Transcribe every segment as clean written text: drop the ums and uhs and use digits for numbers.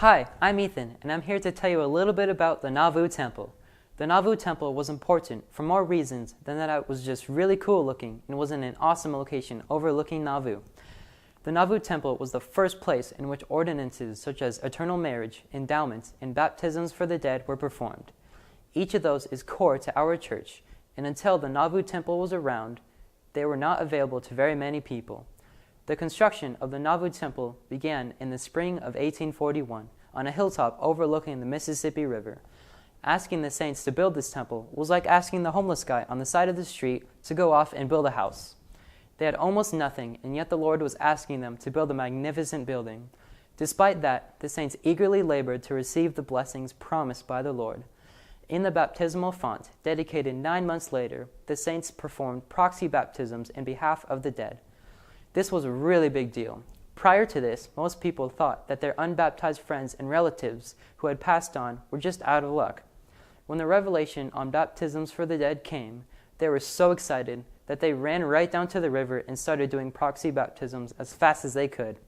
Hi, I'm Ethan, and I'm here to tell you a little bit about the Nauvoo Temple. The Nauvoo Temple was important for more reasons than that it was just really cool looking and was in an awesome location overlooking Nauvoo. The Nauvoo Temple was the first place in which ordinances such as eternal marriage, endowments, and baptisms for the dead were performed. Each of those is core to our church, and until the Nauvoo Temple was around, they were not available to very many people. The construction of the Nauvoo Temple began in the spring of 1841 on a hilltop overlooking the Mississippi River. Asking the saints to build this temple was like asking the homeless guy on the side of the street to go off and build a house. They had almost nothing, and yet the Lord was asking them to build a magnificent building. Despite that, the saints eagerly labored to receive the blessings promised by the Lord. In the baptismal font, dedicated 9 months later, the saints performed proxy baptisms in behalf of the dead. This was a really big deal. Prior to this, most people thought that their unbaptized friends and relatives who had passed on were just out of luck. When the revelation on baptisms for the dead came, they were so excited that they ran right down to the river and started doing proxy baptisms as fast as they could.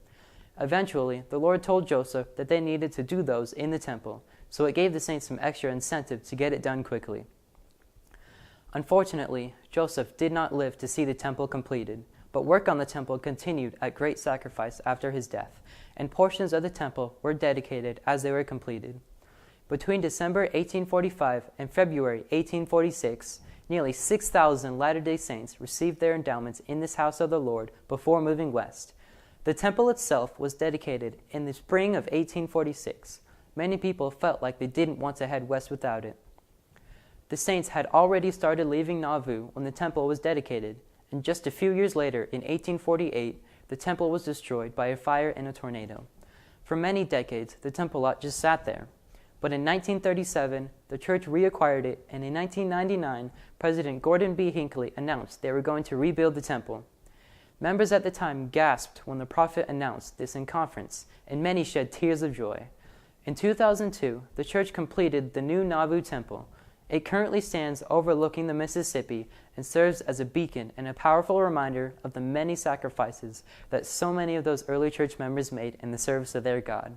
Eventually, the Lord told Joseph that they needed to do those in the temple, so it gave the saints some extra incentive to get it done quickly. Unfortunately, Joseph did not live to see the temple completed, but work on the temple continued at great sacrifice after his death, and portions of the temple were dedicated as they were completed. Between December 1845 and February 1846, nearly 6,000 Latter-day Saints received their endowments in this house of the Lord before moving west. The temple itself was dedicated in the spring of 1846. Many people felt like they didn't want to head west without it. The saints had already started leaving Nauvoo when the temple was dedicated, and just a few years later, in 1848, the temple was destroyed by a fire and a tornado. For many decades, the temple lot just sat there. But in 1937, the church reacquired it, and in 1999, President Gordon B. Hinckley announced they were going to rebuild the temple. Members at the time gasped when the prophet announced this in conference, and many shed tears of joy. In 2002, the church completed the new Nauvoo Temple. It currently stands overlooking the Mississippi and serves as a beacon and a powerful reminder of the many sacrifices that so many of those early church members made in the service of their God.